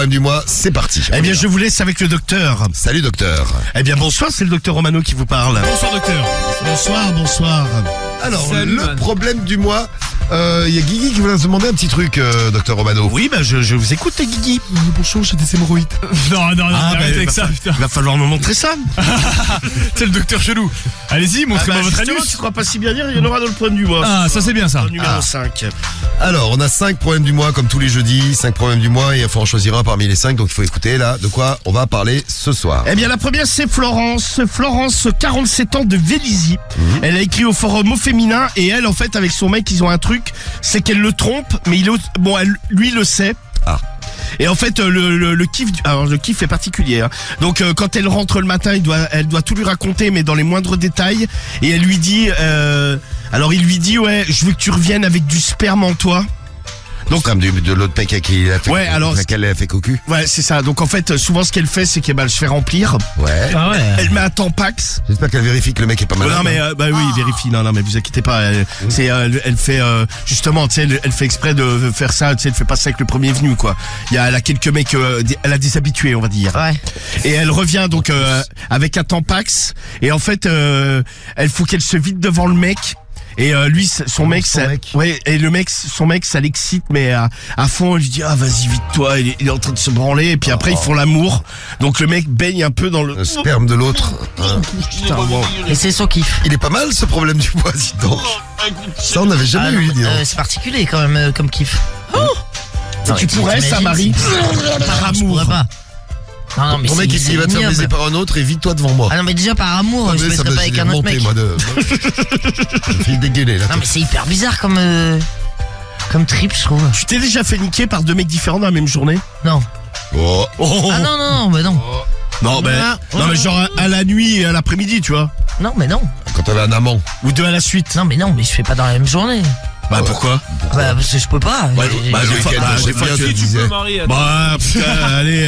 problème du mois, c'est parti. Eh bien, je vous laisse avec le docteur. Salut docteur. Eh bien, bonsoir, c'est le docteur Romano qui vous parle. Bonsoir docteur. Bonsoir. Alors, Salut, le man. problème du mois, il y a Guigui qui voulait se demander un petit truc, docteur Romano. Oui, je vous écoute, les Guigui. Bonjour, j'ai des hémorroïdes. Non, arrête avec ça, putain. Il va falloir me montrer ça. C'est le docteur chelou. Allez-y, montrez-moi votre justement, anus. tu crois pas si bien dire, il y en aura dans le problème du mois. Ah, ça c'est bien ça. Numéro 5. Alors, on a 5 problèmes du mois, comme tous les jeudis, 5 problèmes du mois, et il faut en choisir un parmi les 5, donc il faut écouter là de quoi on va parler ce soir. Eh bien, la première, c'est Florence. Florence, 47 ans de Vélizy. Elle a écrit au forum au féminin, et elle, en fait, avec son mec, ils ont un truc, c'est qu'elle le trompe, mais lui le sait. Ah. Et en fait, le kiff est particulier. Hein. Donc, quand elle rentre le matin, elle doit tout lui raconter, mais dans les moindres détails. Et elle lui dit, alors il lui dit, ouais, je veux que tu reviennes avec du sperme en toi. Donc, comme de l'autre mec à qui il a fait, Ouais, alors, laquelle elle a fait cocu. Ouais, c'est ça. Donc en fait, souvent ce qu'elle fait, c'est qu'elle se fait remplir. Ouais. Ah ouais. Elle met un Tampax. J'espère qu'elle vérifie que le mec est pas malade. Non mais oui, il vérifie. Non mais vous inquiétez pas. Elle fait justement, tu sais, elle fait exprès de faire ça. Tu sais, elle fait pas ça avec le premier venu quoi. Elle a quelques mecs, elle a des habitués, on va dire. Ouais. Et elle revient donc avec un Tampax. Et en fait, elle faut qu'elle se vide devant le mec. Et lui, son mec, ouais, et le mec, son mec, ça l'excite, mais à fond, il lui dit, ah, vas-y, vite-toi, il est en train de se branler, et puis après, ils font l'amour. Donc le mec baigne un peu dans le sperme de l'autre. Putain, wow. Et c'est son kiff. Il est pas mal ce problème du mois, dis donc. Ça, on n'avait jamais eu, dis donc. C'est particulier quand même comme kiff. Tu pourrais, ça, Marie? Par Je amour. pourrais pas. Non, mais Ton mec, il va te faire baiser par un autre, et vite-toi devant moi. Ah non, mais déjà par amour, je mettrais pas avec un autre mec. Moi, je fais dégueuler, là. Non, mais c'est hyper bizarre comme trip, je trouve. Tu t'es déjà fait niquer par deux mecs différents dans la même journée? Non. Oh. Ah non, mais non. Non, mais genre à la nuit et à l'après-midi, tu vois. Non, mais non. Quand t'avais un amant. Ou deux à la suite. Non, mais je fais pas dans la même journée. Bah pourquoi? Bah parce que je peux pas. Des fois, tu disais. Bah putain, allez.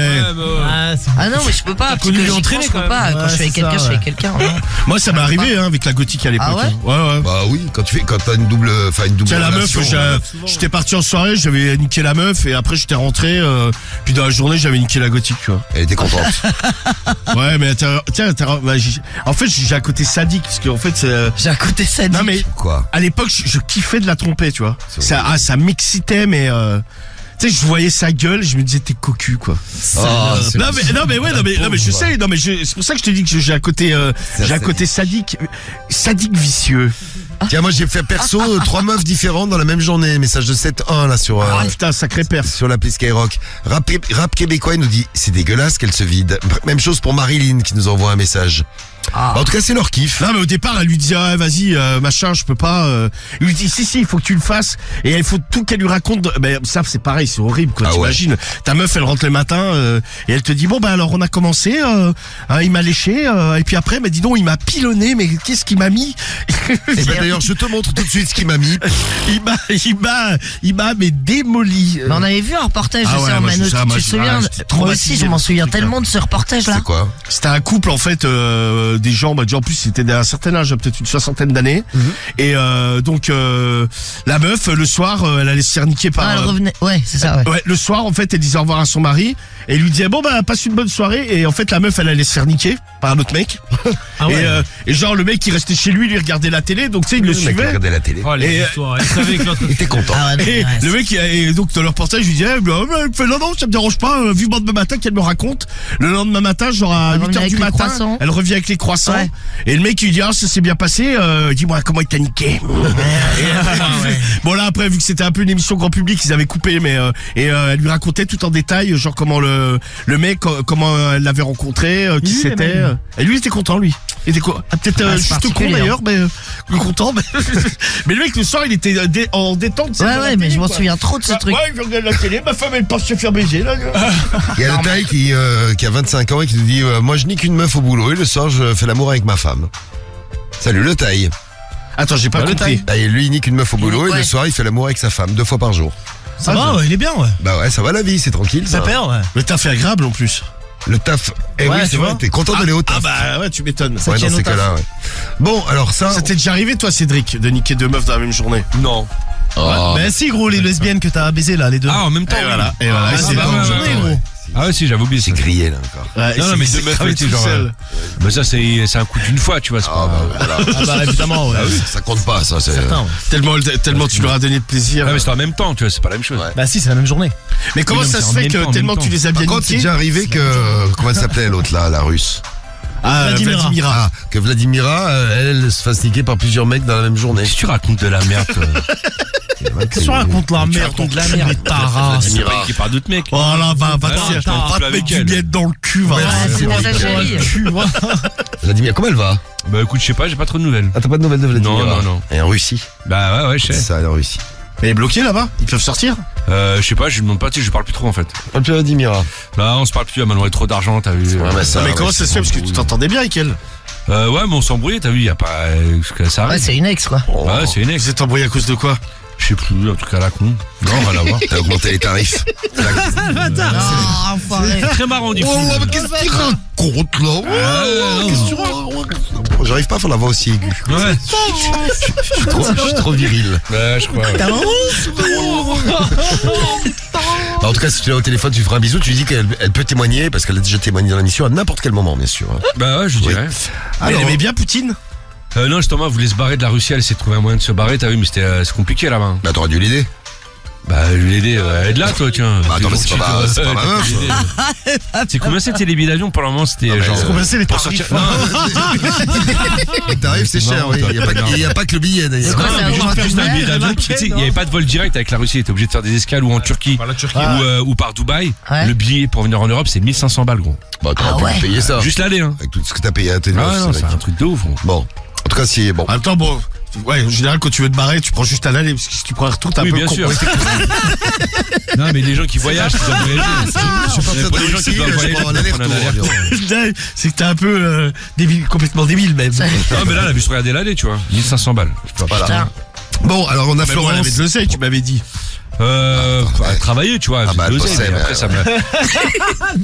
Ah non, mais je peux pas. Parce que connu lui j'y entraîner, pense, je peux quand même. pas. Quand je suis avec quelqu'un, je suis avec quelqu'un. Moi, ça m'est arrivé avec la gothique à l'époque. Ah ouais? Ouais. Bah oui, quand t'as une double Tiens, la meuf, relation, j'étais parti en soirée, j'avais niqué la meuf et après j'étais rentré, puis dans la journée j'avais niqué la gothique, tu vois. Elle était contente. Ouais, mais en fait j'ai un côté sadique parce qu'en fait J'ai un côté sadique. non mais Quoi? à l'époque je kiffais de la tromper, tu vois. Ça m'excitait, mais tu sais, je voyais sa gueule, je me disais t'es cocu quoi. Non mais je sais, c'est pour ça que je te dis que j'ai un côté sadique vicieux. Tiens, moi j'ai fait perso 3 meufs différentes dans la même journée. Message de 7-1 là sur Putain, sacré père. sur l'appli Skyrock. Rap québécois, il nous dit c'est dégueulasse qu'elle se vide. Même chose pour Marilyn qui nous envoie un message. Ah. En tout cas, c'est leur kiff. Non mais au départ elle lui dit ah, vas-y machin je peux pas il lui dit si il faut que tu le fasses et il faut tout qu'elle lui raconte mais ça c'est pareil, c'est horrible quoi. Ah T'imagines ta meuf elle rentre le matin et elle te dit bon bah alors on a commencé il m'a léché et puis après dis donc il m'a pilonné mais qu'est-ce qu'il m'a mis. Et ben d'ailleurs je te montre tout de suite ce qu'il m'a mis. il m'a mais démoli. Mais on avait vu un reportage Ah de ouais, ça en moi, Mano, ça, tu moi, te souviens? j'étais Moi aussi je m'en souviens tellement de ce reportage là. C'est quoi? C'était un couple en fait des gens en plus c'était d'un certain âge, peut-être une 60aine d'années et donc la meuf le soir elle allait se faire niquer par Elle revenait. Ouais, c'est ça, ouais. ouais, le soir en fait elle disait au revoir à son mari et il lui disait bon bah passe une bonne soirée et en fait la meuf elle allait se faire niquer par un autre mec. Ah ouais. Et genre le mec il restait chez lui, il regardait la télé donc tu sais il le Le mec suivait. regardait la télé. Oh les histoires, elle savait que l'autre. Il était content. Ah ouais, non, Et ouais, le mec, et donc dans leur reportage, je lui disais, il fait non, ça me dérange pas, vivement demain matin qu'elle me raconte. Le lendemain matin, genre à Elle 8h revient du avec les matin, croissants. elle revient avec les croissants. Ouais. Et le mec, il lui dit, ah, ça s'est bien passé, dis-moi comment il t'a niqué. Bon là, après, vu que c'était un peu une émission grand public, ils avaient coupé, mais, elle lui racontait tout en détail, genre comment le mec, comment elle l'avait rencontré, qui c'était. Et lui, il était content, lui. Il était quoi? Peut-être juste con particulier, d'ailleurs, mais content. Mais le mec, le soir, il était en détente. Ouais, mais je m'en souviens trop de ce truc. Ouais, il regarde la télé, ma femme elle pense se faire baiser là. Il y a le taille qui a 25 ans et qui nous dit moi je nique une meuf au boulot et le soir je fais l'amour avec ma femme. Salut le taille. Attends, j'ai pas compris. Ah, et lui il nique une meuf au boulot et Ouais. le soir il fait l'amour avec sa femme 2 fois par jour. Ça va, ouais, il est bien, ouais. Bah ouais, ça va la vie, c'est tranquille ça. Ça perd, ouais. Le taf est agréable en plus. Le taf. Eh Ouais, oui, tu c'est vrai, vois. t'es content d'aller au taf. Ah bah ouais, tu m'étonnes. Ouais, dans ces cas-là, ouais. Bon, alors ça. Ça t'est déjà arrivé toi Cédric de niquer deux meufs dans la même journée? Non. Oh. Mais si, gros, les lesbiennes que t'as baisé là, les deux. Ah, en même temps. Et voilà. Ah, c'est bah, dans ouais, le ouais, journée, ouais. gros. Si. Ah ouais, si, j'avais oublié. C'est grillé là encore. Ouais, Non, mais c'est deux meufs, cramé tu sais, tout genre. seul. Mais ça, c'est un coup d'une fois, tu vois. C'est Ah pas. bah voilà. Ah bah évidemment, ouais. Ça compte pas, ça. C'est. Certain, ouais. Tellement tu leur as donné de plaisir. Ouais, mais c'est en même temps, tu vois, c'est pas la même chose. Ouais. Bah si, c'est la même journée. Mais comment Oui, non, ça mais se en fait même temps, que en tellement même tu les as Par bien contre, c'est niqués? déjà arrivé que. Comment elle s'appelait l'autre là, la russe? Ah, Vladimira. Ah, que Vladimira, elle se fasse niquer par plusieurs mecs dans la même journée. Si tu racontes de la merde, toi. Qu'est-ce que tu racontes la merde? de la merde. C'est pas qui par d'autres mecs. Oh là, va Ah, te je t'en va te avec mettre du elle. biette dans le cul, va. Ouais, c'est pour ça que j'ai dit. Vladimir, comment elle va? Bah écoute, je sais pas, j'ai pas trop de nouvelles. Ah, t'as pas de nouvelles de Vladimir? Non. Et en Russie? Bah ouais, je sais. Ça, en Russie. Elle est bloquée là-bas? Ils peuvent sortir? Je sais pas, je lui demande pas, tu sais, je parle plus trop en fait. Pas de Vladimira. Là, on se parle plus, elle m'a demandé trop d'argent, t'as vu. Ouais, mais ça, Non, mais ouais, comment ça se fait? Parce que tu t'entendais bien avec elle. Ouais, mais on s'embrouillait, t'as vu, y a pas. Que ça Ouais, arrive. c'est une ex, quoi. Oh. Ouais, c'est une ex. Vous êtes embrouillés à cause de quoi? Je sais plus, en tout cas, la con. Non, on va la voir. T'as augmenté les tarifs. Ah, enfoiré. Très marrant, du coup. Oh, mais qu'est-ce qu'il raconte là? Oh, qu'est-ce que tu racontes? J'arrive pas à faire la voix aussi aiguë. Ouais. Je suis trop viril. Ouais, je crois. Ouais. Bah, en tout cas, si tu l'as au téléphone, tu lui feras un bisou, tu lui dis qu'elle peut témoigner, parce qu'elle a déjà témoigné dans l'émission à n'importe quel moment, bien sûr. Bah ouais, je dirais. Elle aimait bien Poutine? Non, justement, elle voulait se barrer de la Russie, elle essaie de trouver un moyen de se barrer, t'as vu, mais c'est compliqué là-bas. Bah, t'aurais dû l'aider. Bah, je vais l'aider, aide-là, toi, tiens. Bah, attends, mais c'est pas ma meuf. C'est combien c'était les billets d'avion pour le moment? C'était Non, mais genre. Combien c'est les pour tarifs? sortir. Non, Les tarifs, c'est cher, oui. Il n'y a pas que le billet, d'ailleurs. C'est quoi, non, c'est mais un juste grand juste un billet tunnel, d'avion, tu sais, il n'y avait pas de vol direct avec la Russie, t'es obligé de faire des escales ou en Turquie Par la Turquie. ou par Dubaï. Ouais. Le billet pour venir en Europe, c'est 1500 balles, gros. Bah, t'aurais Ah pu ouais. payer ça. Juste l'aller, hein. Avec tout ce que t'as payé à tes Ah noces, non, mec. c'est un truc de ouf, gros. Bon. En tout cas, si, bon. En même temps, bon. Ouais, en général, quand tu veux te barrer, tu prends juste à l'aller, parce que si tu prends un retour, t'as un Oui, peu bien sûr. compris. Non, mais les gens qui voyagent, ils doivent voyager. Je suis parti Pour de les gens Russie, qui doivent je voyager, prends un ils prennent un aller-retour. aller-retour. C'est que t'es un peu débile, complètement débile même. Non, mais là, elle a juste regardé l'aller, tu vois. 1500 balles. Voilà. Putain. Bon, alors on a Mais bon, elle Florence. avait de l'oseille, tu m'avais dit. À travailler, tu vois. Ah bah, elle l'oseille, bossait, mais après, mais ça me. Ouais,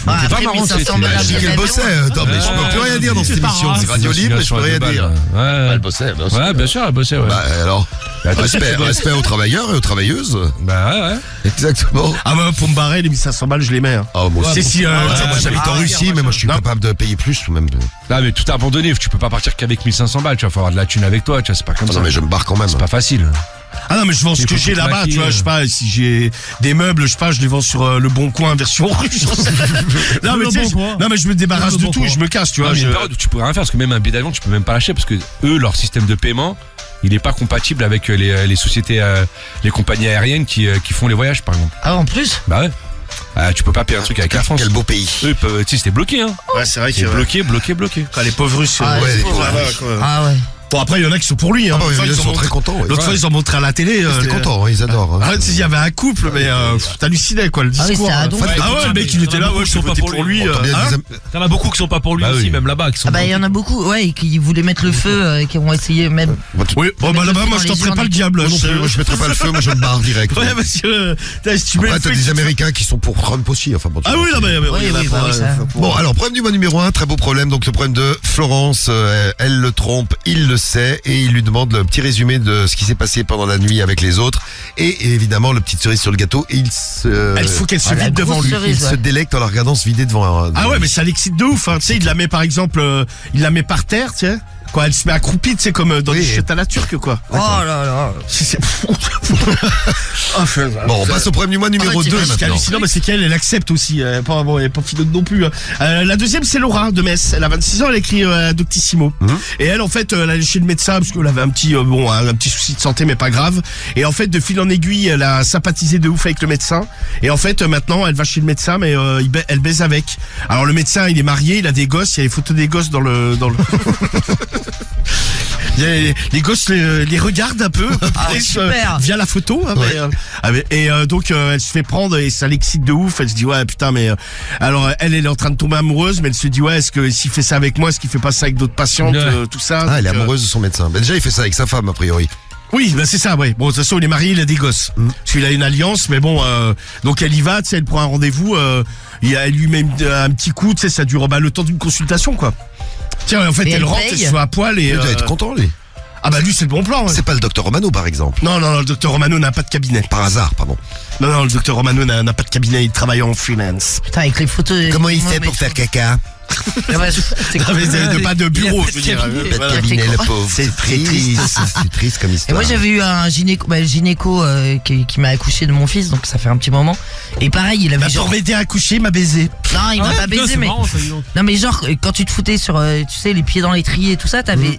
pas après marrant, 1500 c'est- balles Je dis billet qu'elle d'avion. bossait. Attends, mais je peux plus rien dire dans cette c'est pas émission. grave. C'est radio libre, je peux rien dire. Ouais, Elle bossait, bien sûr. ouais, bien sûr, elle bossait, ouais. Bah, alors. Bah, toi, Respect, tu bosses. respect aux travailleurs et aux travailleuses. Bah, ouais, ouais. Exactement. Ah bah pour me barrer, les 1500 balles, je les mets. Hein. Ah, moi C'est aussi. si... Moi, j'habite en Russie, mais moi, je suis Non. capable de payer plus, même. Non, mais tout est abandonné. Tu peux pas partir qu'avec 1500 balles. Tu vas avoir de la thune avec toi, tu vois. C'est pas comme Ah ça. non, mais je me barre quand même. C'est pas facile. Ah non, mais je vends ce Il que faut j'ai tout là-bas, claquer, tu vois, je sais pas, si j'ai des meubles, je sais pas, je les vends sur le Bon Coin version russe. Non mais tu sais, non mais je me débarrasse de tout et je me casse, tu vois. Non, mais il y a je- une période où tu peux rien faire parce que même un billet d'avion, tu peux même pas lâcher parce que eux, leur système de paiement, il est pas compatible avec les sociétés, les compagnies aériennes qui font les voyages, par exemple. Ah, en plus? Bah ouais. Tu peux pas payer un truc avec Air France. Quel beau pays. Eux, ils peuvent, tu sais, c'était bloqué, hein. Ouais, c'est vrai C'est que bloqué. quand les pauvres Russes. Ah, Ouais, les les pauvres. pauvres. voilà, quoi. Ah ouais. Bon après il y en a qui sont pour lui. Hein. Ah, bah, L'autre fois, ils ils ont sont montré- très contents. ouais. L'autre fois ils ont montré à la télé. C'était content, ils adorent. Ah, tu sais, il y avait un couple, mais t'hallucinais quoi le Ah oui, discours. c'était à Donf. Ah ouais, le mec il était là, ouais, je suis voté pour lui. T'as bien hein. des am- T'en as beaucoup qui sont pas pour lui Bah aussi, oui. même là-bas, qui sont Ah bah il y en a beaucoup, ouais, qui voulaient mettre le feu, qui vont essayer même. Oui, bon bah mettre là-bas le moi feu je dans t'en les ferai pas le urnes. diable. Moi non plus, moi je mettrais pas le feu, moi je me barre direct. Ouais parce que si tu mets Après, le t'as feu. des Américains qui sont pour Trump aussi. Enfin, bon, tu Ah vois, oui, non mais Oui, il y en a oui, pour- bah oui, ça. Bon, alors, problème du mois numéro 1, très beau problème. Donc, le problème de Florence, elle le trompe, il le sait, et il lui demande le petit résumé de ce qui s'est passé pendant la nuit avec les autres. Et évidemment, le petit cerise sur le gâteau, il se... Il faut qu'elle se Ah, la vide devant grosse lui. cerise. il se délecte en la regardant se vider devant un... Ah ouais, mais ça l'excite de ouf. Hein. Tu sais, il la met par exemple, il la met par terre, tu sais. Quoi, elle se met accroupie, tu sais, comme dans Oui. des chiottes à la turque, quoi. Oh là là. Bon, on passe au problème du mois numéro En fait, 2 c'est Ce qui est maintenant. hallucinant, mais c'est qu'elle, elle accepte aussi. Elle est pas, bon, elle est pas filote non plus. Hein. La deuxième, c'est Laura de Metz. Elle a 26 ans, elle écrit Doctissimo. Et elle, en fait, elle allait chez le médecin parce qu'elle avait un petit, un petit souci de santé, mais pas grave. Et en fait, de fil en aiguille, elle a sympathisé de ouf avec le médecin. Et en fait, maintenant, elle va chez le médecin, mais elle baise avec. Alors le médecin, il est marié, il a des gosses. Il y a les photos des gosses dans le. Il y a les gosses les regardent un peu Ah, super. via la photo hein, Ouais. donc elle se fait prendre et ça l'excite de ouf. Elle se dit ouais putain mais alors elle est en train de tomber amoureuse mais elle se dit ouais est-ce que s'il fait ça avec moi est-ce qu'il fait pas ça avec d'autres patientes Ouais. tout ça. Ah, elle est Donc, amoureuse de son médecin. Ben, déjà, il fait ça avec sa femme, a priori. oui bah c'est ça ouais bon de toute façon il est marié il a des gosses parce qu'il a une alliance mais bon donc elle y va tu sais elle prend un rendez-vous elle lui met un petit coup tu sais ça dure le temps d'une consultation quoi. Tiens en fait Et elle elle rentre paye elle se fait à poil et Il doit être content, lui. Ah bah lui c'est le bon plan. Ouais. C'est pas le docteur Romano par exemple. Non, le docteur Romano n'a pas de cabinet. Par hasard, pardon. Non, le docteur Romano n'a pas de cabinet, il travaille en freelance. Putain, avec les photos. Comment il fait pour faire caca? C'est Ah, mais pas de bureau, je veux dire. Pas de Voilà. cabinet, le pauvre. C'est triste. C'est triste comme Et histoire. moi j'avais eu un gynéco qui m'a accouché de mon fils, donc ça fait un petit moment. Et pareil, il avait Pour m'aider à accoucher, il m'a baisé. Non, il m'a pas baisé, mais. Non, mais genre, quand tu te foutais sur, tu sais, les pieds dans l'étrier et tout ça, t'avais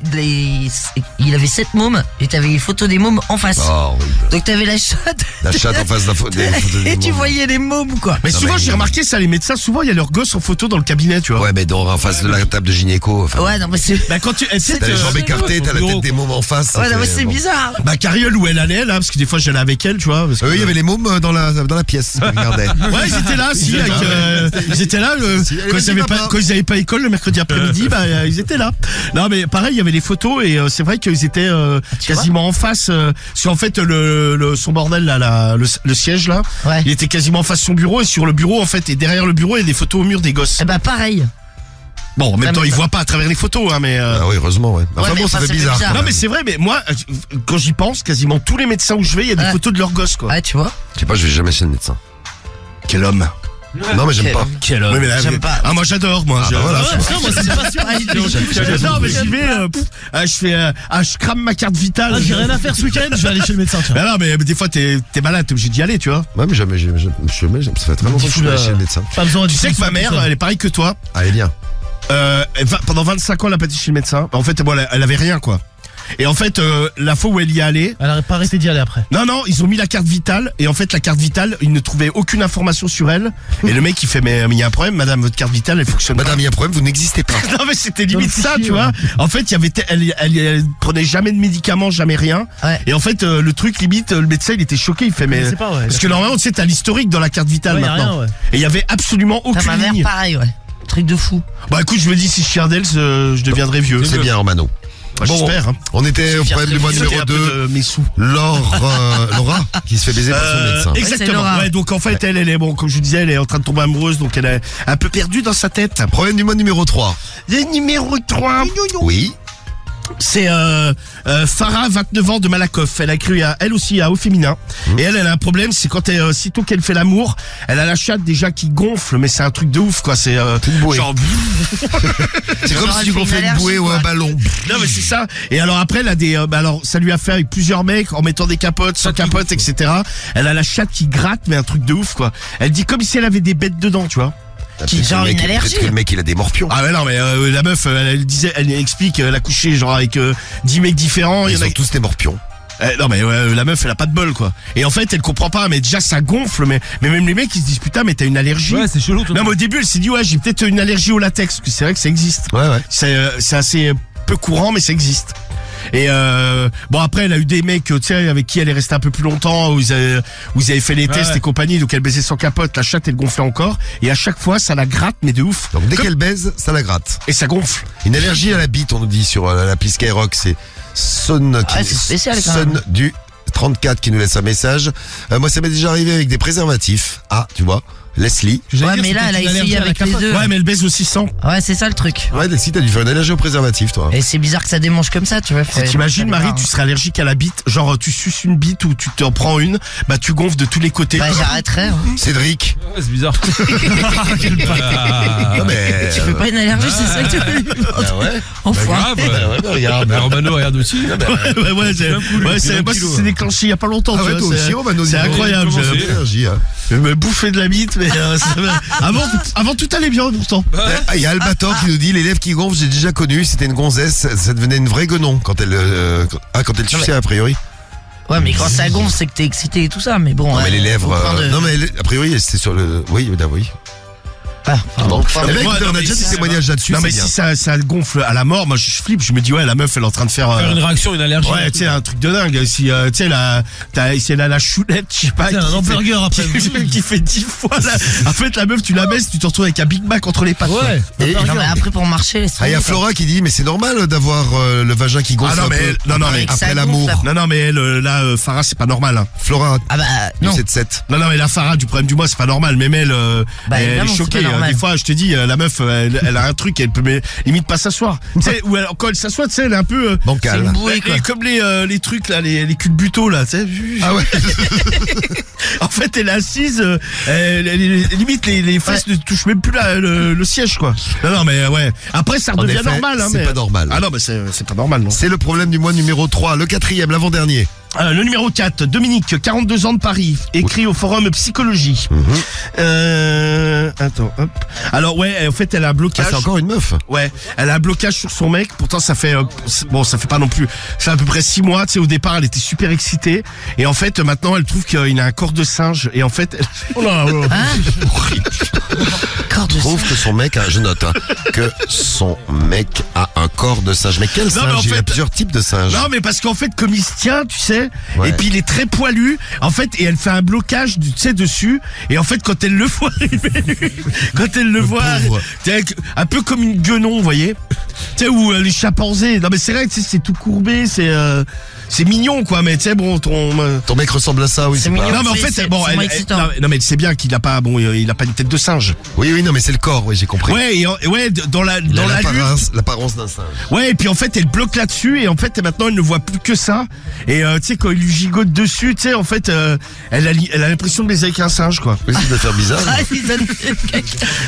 il avait 7 mômes et t'avais les photos des mômes en face. Oh, oui. Donc t'avais la chatte. La chatte en face des photos des Et tu mômes. voyais les mômes, quoi. Mais Non, souvent mais- j'ai remarqué ça, les médecins, souvent il y a leurs gosses en photo dans le cabinet, tu vois. Ouais, mais en face de la table de gynéco. Enfin, Ouais, non, mais c'est. Bah quand tu sais, t'as les jambes écartées, t'as la tête des mômes en face. ça Ouais, non, mais fait- c'est bon. bizarre. bah Cariole où elle allait là, parce que des fois j'allais avec elle, tu vois. Parce que, Il y avait les mômes dans la pièce. Regardez. Ouais, ils étaient là, si, avec, ils étaient là Si, allez, quand, vas-y, papa. ils avaient pas école le mercredi après-midi, bah ils étaient là. Non mais pareil, il y avait les photos et c'est vrai qu'ils étaient tu quasiment en face. Parce qu'en fait son bordel là, le siège là, Ouais. il était quasiment en face de son bureau et sur le bureau en fait et derrière le bureau il y a des photos au mur des gosses. Eh bah, pareil. Bon, en même Ah, temps mais ils ça- voient pas à travers les photos, hein, mais. Ah oui, heureusement, ouais. Enfin mais bon, enfin, ça fait ça fait bizarre. bizarre. quand Non même. mais c'est vrai, mais moi quand j'y pense, quasiment tous les médecins où je vais, il y a des Ouais. photos de leurs gosses quoi. Ouais, tu vois. Je sais pas, je vais jamais chez le médecin. Quel homme. Non, mais j'aime Quel pas. homme. Quel Ouais, mais là, J'aime pas. Ah moi j'adore moi. Ah, bah voilà. moi c'est pas sûr. Non mais j'y vais, je crame ma carte vitale. Ah, j'ai rien à faire ce week-end, je vais aller chez le médecin, tiens. Mais non, mais des fois t'es malade, t'es obligé d'y aller, tu vois. Ouais, mais jamais, ça fait très longtemps que je suis allé chez le médecin. Pas besoin de Tu sais que ma mère, elle est pareille que toi. Allez, bien. Pendant 25 ans, elle a pas été chez le médecin. En fait, bon, elle avait rien, quoi. Et en fait, la fois où elle y est allée, Elle n'aurait pas arrêté d'y aller après. non, ils ont mis la carte vitale. Et en fait, la carte vitale, ils ne trouvaient aucune information sur elle. Et le mec, il fait, mais il y a un problème, madame, votre carte vitale, elle fonctionne Madame, il y a un problème, vous n'existez pas. pas. Non, mais c'était limite Non, ça, c'est tu chier, vois. ouais. En fait, il y avait, elle prenait jamais de médicaments, jamais rien. Ouais. Et en fait, le truc, limite, le médecin, il était choqué. Il fait, mais. Je sais pas, ouais. Parce que normalement, tu sais, t'as l'historique dans la carte vitale Ouais, y a maintenant. rien, ouais. Et il y avait absolument T'as aucune ma mère, ligne. pareil, ouais. Truc de fou. Bah écoute, je me dis si je suis Ardels, je deviendrai vieux. C'est bien, Romano. Bah, Bon, j'espère. Hein. On était au problème du mois C'était numéro un peu 2. de mes sous. Laura, qui se fait baiser par son médecin. c'est Exactement. Laura. Ouais, donc en fait, elle est bon, comme je vous disais, elle est en train de tomber amoureuse, donc elle est un peu perdue dans sa tête. Problème du mois numéro 3. Le numéro 3, Oui. c'est Farah, 29 ans de Malakoff. Elle a cru elle aussi au féminin. Et elle a un problème, c'est quand sitôt qu'elle fait l'amour, elle a la chatte déjà qui gonfle, mais c'est un truc de ouf, quoi. C'est Une bouée. genre. C'est comme Genre, si tu elle fait gonflais une une bouée allergie, ou un quoi. ballon. Non mais c'est ça. Et alors après elle a des alors ça lui a fait avec plusieurs mecs en mettant des capotes, sans capote, etc. Elle a la chatte qui gratte mais un truc de ouf quoi. Elle dit comme si elle avait des bêtes dedans, tu vois. Qui, genre une allergie. Peut-être que le mec, il a des morpions. Ah ouais non mais la meuf elle disait, elle explique, elle a couché genre avec 10 mecs différents. Il y Ils en a ont tous des morpions. non mais la meuf elle a pas de bol quoi. Et en fait elle comprend pas, mais déjà ça gonfle, mais même les mecs ils se disent putain mais t'as une allergie. Ouais, c'est chelou. Non mais au début elle s'est dit ouais j'ai peut-être une allergie au latex, parce que c'est vrai que ça existe. Ouais, ouais. C'est assez peu courant mais ça existe. Et bon après elle a eu des mecs tu sais avec qui elle est restée un peu plus longtemps où ils avaient fait les tests ouais. et compagnie, donc elle baisait sans capote, la chatte elle gonflait encore et à chaque fois ça la gratte mais de ouf. Donc dès Comme- qu'elle baise, ça la gratte. Et ça gonfle. Une allergie à la bite, on nous dit sur l'appli Skyrock, c'est Son, Ouais, c'est spécial, quand même. Son du 34 qui nous laisse un message. Moi, ça m'est déjà arrivé avec des préservatifs. Ah, tu vois, Leslie. Ouais, mais là, elle a essayé avec les deux. Ouais mais elle baise aussi sans. Ouais, c'est ça le truc. Ouais, Leslie, t'as dû faire une allergie au préservatif, toi. Et c'est bizarre que ça démange comme ça, tu vois. T'imagines Marie, tu serais allergique à la bite, genre tu suces une bite ou tu t'en prends une, bah tu gonfles de tous les côtés. Bah, j'arrêterais. Hein. Cédric. Ouais, c'est bizarre. Non, mais. Tu fais pas une allergie, c'est ça que tu veux lui demander. Ah ouais. Enfin. Grave. Regarde. Mais Romano regarde aussi. Ouais, moi c'est déclenché il y a pas longtemps. Ah tu ouais, vois, toi c'est- aussi, Romano. c'est incroyable. Comment J'ai c'est allergie, hein. Je me bouffais de la bite, mais avant tout allait bien pourtant. Ah, il y a Albator qui nous dit l'élève qui gonfle, j'ai déjà connu, c'était une gonzesse, ça devenait une vraie guenon quand elle suçait a priori. Ouais, mais quand ça gonfle, c'est que t'es excité et tout ça. Mais bon. Non mais les lèvres, au point de- non mais a priori c'était sur le, oui, oui. Ah, pardon. Eh ben, moi, écoutez, non, on a mais déjà si des ça témoignages là-dessus. Non mais c'est si bien. ça gonfle à la mort, moi je flippe, je me dis ouais la meuf elle est en train de faire, Faire une réaction, une allergie. ouais tu sais un truc de dingue. Si tu sais si elle a la choulette, je sais pas, C'est un hamburger après. qui fait 10 fois là. En fait la meuf tu la baisses, tu te retrouves avec un Big Mac entre les pattes. quoi. Ouais. Et- Non, mais après, pour marcher, laisse Ah, il y a tomber, quoi. Flora qui dit mais c'est normal d'avoir le vagin qui gonfle Ah, non, un mais peu elle- non, mais que ça après l'amour. gonfle. Non non mais elle là Farah c'est pas normal. Hein. Flora Ah bah, non. 7. Non mais la Farah du problème du mois c'est pas normal, même elle Bah, elle est évidemment, c'est choquée. pas normal. des fois, je te dis, la meuf, elle a un truc, elle peut limite pas s'asseoir. Tu sais, ou quand elle s'assoit, tu sais, elle est un peu C'est Bancal. une bouée, quoi. comme les trucs là, les culbutos là, tu sais. Ah ouais. En fait, elle est assise, limite les fesses ne touchent même plus le siège, quoi. Non, mais ouais. Après, ça En redevient effet, normal, hein. c'est mais... pas normal. Ah non, mais c'est pas normal, non. C'est le problème du mois numéro 3, le 4e, l'avant-dernier. Le numéro 4, Dominique, 42 ans de Paris, écrit au forum psychologie. Attends, hop. Alors ouais, en fait, elle a un Ah, blocage. c'est encore une meuf. Ouais, elle a un blocage sur son mec. Pourtant, ça fait ça fait pas non plus. Ça fait à peu près 6 mois. Tu sais, au départ, elle était super excitée, et en fait, maintenant, elle trouve qu'il a un corps de singe. Et en fait, oh là, Corps de Je trouve singe. que son mec, je note, que son mec a un corps de singe. Mais quel mais singe? en Il y a fait- plusieurs types de singes. non, mais parce qu'en fait, comme il se tient, tu sais, Ouais. et puis il est très poilu, en fait, et elle fait un blocage, tu sais, dessus, et en fait, quand elle le voit arriver, quand elle le voit, pauvre. tu sais, un peu comme une guenon, vous voyez, tu sais, ou les chimpanzés. Non, mais c'est vrai, tu sais, c'est tout courbé, c'est mignon, quoi, mais tu sais, bon, Ton mec ressemble à ça, oui. C'est pas- mignon. non, mais en C'est- fait, c'est- bon, c'est moins excitant. non, mais elle sait bien qu'il a pas, bon, il a pas une tête de singe. Oui, non, mais c'est le corps, oui, j'ai compris. Ouais, et ouais, dans la lutte. L'apparence d'un singe. Ouais, et puis en fait, elle bloque là-dessus, et en fait, maintenant, elle ne voit plus que ça. Et tu sais, quand il lui gigote dessus, tu sais, en fait, elle a l'impression de baiser avec un singe, quoi. Oui, ça doit faire bizarre. Ah, il donne-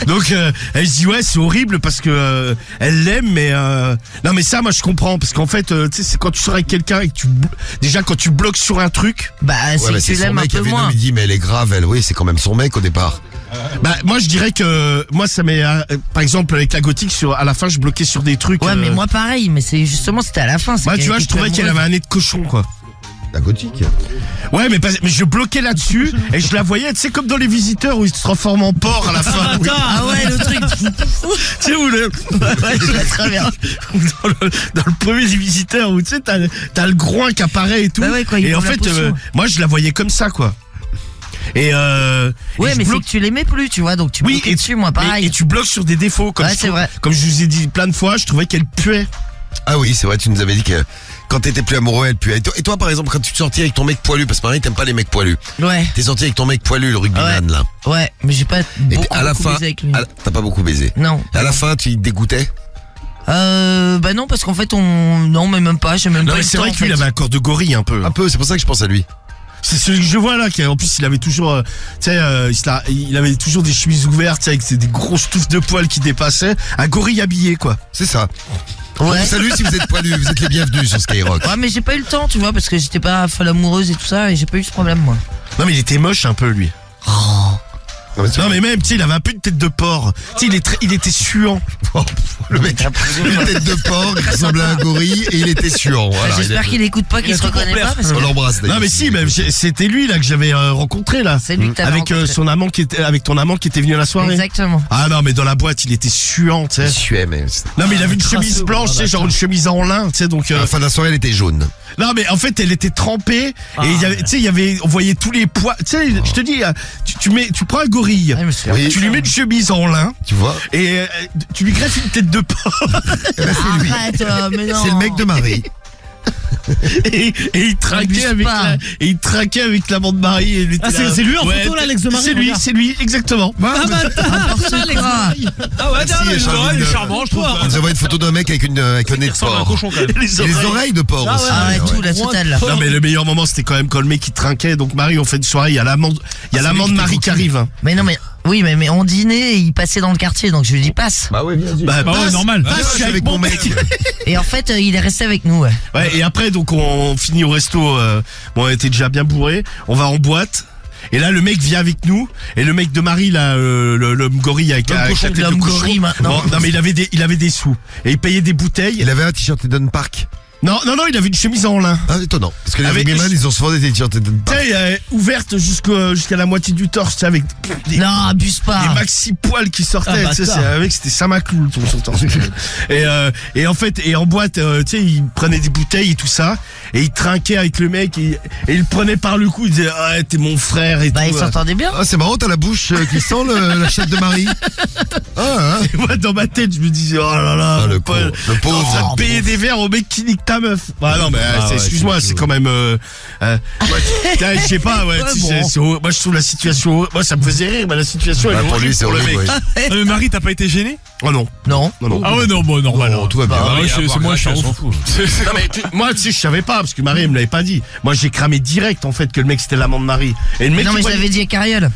Donc, elle se dit, ouais, c'est horrible parce que elle l'aime, mais non, mais ça, moi, je comprends, parce qu'en fait, tu sais, c'est quand tu sors avec quelqu'un et que déjà, quand tu bloques sur un truc, Bah, Ouais, c'est mais que tu c'est son l'aimes un mec. peu Il moins. me dit, mais elle est grave, elle. Oui, c'est quand même son mec au départ. bah, moi, je dirais que, moi, ça m'est, par exemple, avec la gothique, à la fin, je bloquais sur des trucs. Ouais, mais moi pareil, mais c'est justement, c'était à la fin. c'est Moi, qu'elle tu vois, était je trouvais plus qu'elle avait amoureuse. un nez de cochon, quoi. La gothique. Ouais, mais je bloquais là-dessus et je la voyais, tu sais, comme dans Les Visiteurs où il se transforme en porc à la fin. Ah ouais, le truc. Tu sais, où Ouais, je vois très bien. dans le premier des Visiteurs où tu sais, t'as le groin qui apparaît et tout. Bah ouais, quoi, il et en prend la fait, potion. moi, je la voyais comme ça, quoi. Et Ouais, et mais je c'est bloque- que tu l'aimais plus, tu vois, donc tu bloquais dessus, moi pareil. Et tu bloques sur des défauts, comme Ouais, c'est vrai. comme je vous ai dit plein de fois, je trouvais qu'elle puait. Ah oui, c'est vrai, tu nous avais dit que quand t'étais plus amoureux, elle puait. Et toi, par exemple, quand tu te sortis avec ton mec poilu, parce que pareil, t'aimes pas les mecs poilus. Ouais, T'es sorti avec ton mec poilu, le rugbyman, là. ouais, mais j'ai pas Et puis beaucoup, à la beaucoup fin, baisé avec lui. t'as pas beaucoup baisé. Non. À la fin, tu te dégoûtais. Bah non, parce qu'en fait, non, mais même pas, j'ai même Non, pas mais eu c'est le vrai temps, que lui, il en fait. avait un corps de gorille un peu. Un peu, c'est pour ça que je pense à lui. C'est celui que je vois là, qui en plus il avait toujours, tu sais, il avait toujours des chemises ouvertes, tu sais, avec des grosses touffes de poils qui dépassaient, un gorille habillé, quoi. C'est ça. On Ouais. vous salue si vous êtes poilu, vous êtes les bienvenus sur Skyrock. Ouais, mais j'ai pas eu le temps, tu vois, parce que j'étais pas folle amoureuse et tout ça, et j'ai pas eu ce problème, moi. Non, mais il était moche un peu, lui. Non, mais même, tu sais, il avait un peu une tête de porc. Tu sais, il était suant. Le mec, une tête de porc, il ressemblait à un gorille et il était suant. Voilà, J'espère qu'il écoute pas, qu'il se reconnaît pas, parce On que l'embrasse d'ailleurs. Non, mais si, même, c'était lui, là, que j'avais rencontré, là. c'est lui que t'avais Avec rencontré. son amant avec ton amant qui était venu à la soirée. Exactement. Ah non, mais dans la boîte, il était suant, tu sais. Il suait, mais Non, mais il avait une chemise blanche, tu sais, genre une chemise en lin, tu sais, donc. à la fin de la soirée, elle était jaune. Non, mais en fait, elle était trempée, et il y avait, tu sais, on voyait tous les poids. Tu sais, je te dis, tu prends un gorille, Ouais, je me souviens. Oui. tu lui mets une chemise en lin, Tu vois. et tu lui greffes une tête de porc, Eh ben, c'est lui. Arrête, mais non. C'est le mec de Marie. et il traquait Abuse avec pas. il traquait avec l'amant de Marie. Et il était Ah, là. c'est lui en photo, là, l'ex de Marie, C'est lui, exactement. Ah bah, N'importe quoi. ah ouais, Merci, Charles il est Villeneuve. charmant, je trouve. On nous envoie une photo d'un mec avec un nez de ressemble à un porc. cochon quand même. Les Et les oreilles de porc Ah aussi. ouais, Ah ouais, ouais. tout, la totale, là. Non, mais le meilleur moment, c'était quand même quand le mec il trinquait. Donc Marie, on fait une soirée, il y a l'amant de Marie qui arrive. Hein. Mais non, mais, oui, mais on dînait et il passait dans le quartier, donc je lui dis passe. Bah oui, bien sûr. Bah, Bah ouais, passe, normal. passe, Je suis avec mon mec. Et en fait, il est resté avec nous, ouais. Ouais, et après, donc on finit au resto. Bon, on était déjà bien bourré. On va en boîte. Et là, le mec vient avec nous. Et le mec de Marie, là, l'homme gorille avec la tête de L'homme cochon. gorille, maintenant. Bon, non, mais il avait des sous. Et il payait des bouteilles. Il avait un t-shirt Eden Park. Non, il avait une chemise en lin. Ah, étonnant. Parce que les Avec- rugbyman, ils ont souvent des t-shirts Eden Tu Park. sais, ouverte jusqu'à la moitié du torse, tu sais, avec des, Non, abuse pas. des maxi poils qui sortaient. Ah, Tu sais, bâtard. c'était Samaclou son torse. et en fait, en boîte, tu sais, il prenait des bouteilles et tout ça, et il trinquait avec le mec, et il le prenait par le cou, il disait, ah, t'es mon frère et Bah, tout. il s'entendait bien. Ah, c'est marrant, t'as la bouche qui sent la chatte de Marie. Ah, hein. Et moi, dans ma tête, je me disais, oh là là, Ah, le Paul, con, le pauvre. t'es en train de payer des verres au mec qui nique ta meuf. Ah non, mais ouais, excuse-moi, c'est quand même, je sais pas, ouais, Ouais, tu sais, bon. moi je trouve la situation, moi ça me faisait rire, mais la situation, elle Bah, est pour horrible lui, c'est pour le horrible, mec. oui. Mais Marie, t'as pas été gêné? Oh non, Non. non. Ah ouais, non, bon, normal. Non, tout va bien. Bah, Marie, c'est à boire moi, je gratuit, suis elle en s'en fout. Non, mais moi, tu sais, je savais pas, parce que Marie, elle me l'avait pas dit. Moi, j'ai cramé direct, en fait, que le mec, c'était l'amant de Marie. Et le mec, Non, mais il je voyait- l'avais dit à Cariole.